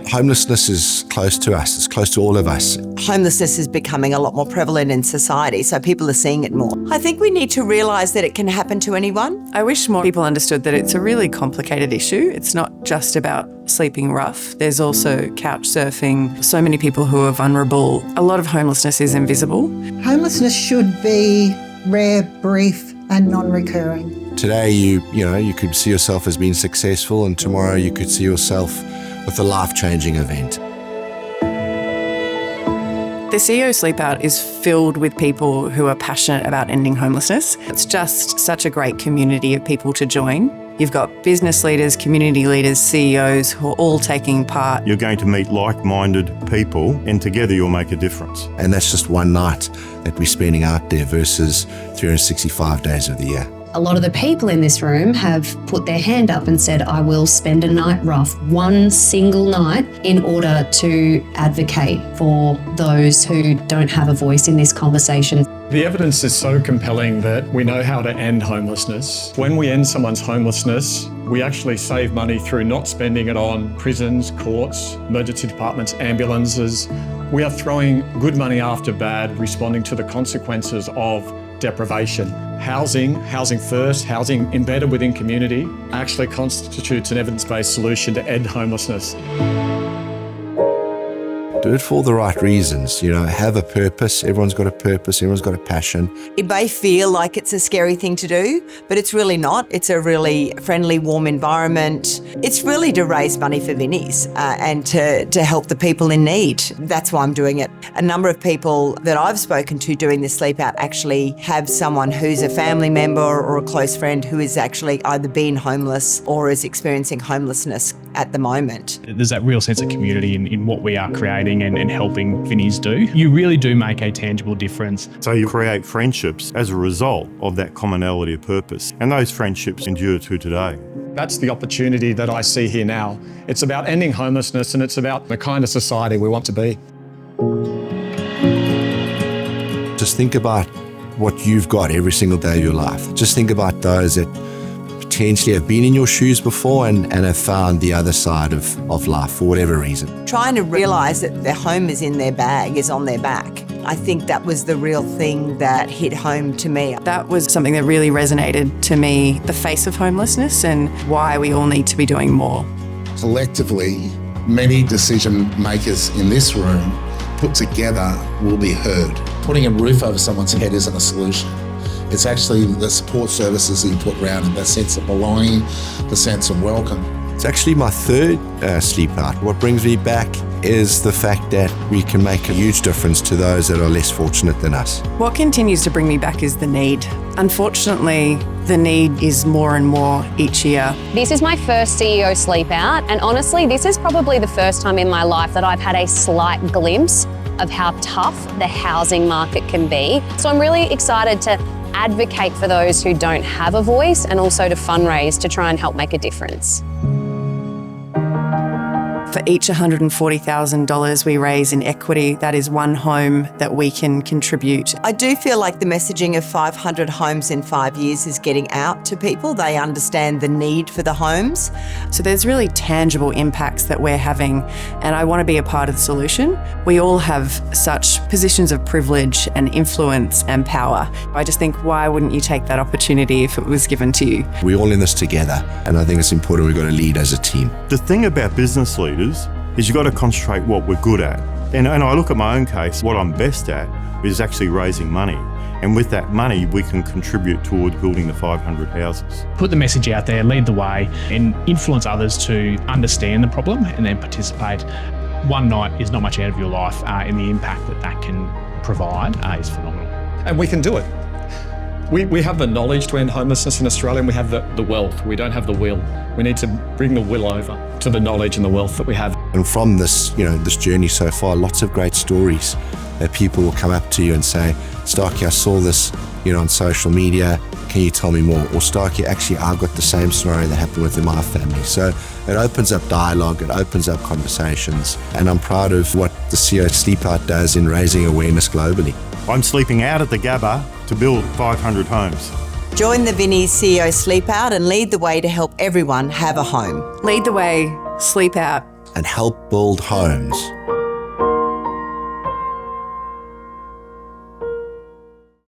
Homelessness is close to us. It's close to all of us. Homelessness is becoming a lot more prevalent in society, so people are seeing it more. I think we need to realise that it can happen to anyone. I wish more people understood that it's a really complicated issue. It's not just about sleeping rough. There's also couch surfing. So many people who are vulnerable. A lot of homelessness is invisible. Homelessness should be rare, brief and non-recurring. Today, you could see yourself as being successful, and tomorrow you could see yourself with a life-changing event. The CEO Sleepout is filled with people who are passionate about ending homelessness. It's just such a great community of people to join. You've got business leaders, community leaders, CEOs who are all taking part. You're going to meet like-minded people, and together you'll make a difference. And that's just one night that we're spending out there versus 365 days of the year. A lot of the people in this room have put their hand up and said, I will spend a night rough, one single night, in order to advocate for those who don't have a voice in this conversation. The evidence is so compelling that we know how to end homelessness. When we end someone's homelessness, we actually save money through not spending it on prisons, courts, emergency departments, ambulances. We are throwing good money after bad, responding to the consequences of deprivation. Housing first, housing embedded within community actually constitutes an evidence-based solution to end homelessness. Do it for the right reasons, have a purpose. Everyone's got a purpose, everyone's got a passion. It may feel like it's a scary thing to do, but it's really not. It's a really friendly, warm environment. It's really to raise money for Vinnies and to help the people in need. That's why I'm doing it. A number of people that I've spoken to doing this sleep out actually have someone who's a family member or a close friend who is actually either been homeless or is experiencing homelessness at the moment. There's that real sense of community in what we are creating and helping Vinnies do. You really do make a tangible difference. So you create friendships as a result of that commonality of purpose, and those friendships endure to today. That's the opportunity that I see here now. It's about ending homelessness, and it's about the kind of society we want to be. Just think about what you've got every single day of your life. Just think about those that potentially have been in your shoes before and have found the other side of life for whatever reason. Trying to realise that their home is in their bag, is on their back. I think that was the real thing that hit home to me. That was something that really resonated to me, the face of homelessness and why we all need to be doing more. Collectively, many decision makers in this room put together will be heard. Putting a roof over someone's head isn't a solution. It's actually the support services that you put around it, that sense of belonging, the sense of welcome. It's actually my third sleep out. What brings me back is the fact that we can make a huge difference to those that are less fortunate than us. What continues to bring me back is the need. Unfortunately, the need is more and more each year. This is my first CEO Sleepout, and honestly, this is probably the first time in my life that I've had a slight glimpse of how tough the housing market can be. So I'm really excited to advocate for those who don't have a voice and also to fundraise to try and help make a difference. For each $140,000 we raise in equity, that is one home that we can contribute. I do feel like the messaging of 500 homes in 5 years is getting out to people. They understand the need for the homes. So there's really tangible impacts that we're having, and I want to be a part of the solution. We all have such positions of privilege and influence and power. I just think, why wouldn't you take that opportunity if it was given to you? We're all in this together, and I think it's important we've got to lead as a team. The thing about business leaders is you've got to concentrate what we're good at. And I look at my own case, what I'm best at is actually raising money. And with that money, we can contribute towards building the 500 houses. Put the message out there, lead the way, and influence others to understand the problem and then participate. One night is not much out of your life, and the impact that can provide is phenomenal. And we can do it. We have the knowledge to end homelessness in Australia, and we have the wealth. We don't have the will. We need to bring the will over to the knowledge and the wealth that we have. And from this, this journey so far, lots of great stories that people will come up to you and say, Starkey, I saw this, on social media. Can you tell me more? Or Starkey, actually, I've got the same scenario that happened within my family. So it opens up dialogue, it opens up conversations. And I'm proud of what the CEO Sleepout does in raising awareness globally. I'm sleeping out at the Gabba to build 500 homes. Join the Vinnies CEO Sleepout and lead the way to help everyone have a home. Lead the way, sleep out, and help build homes.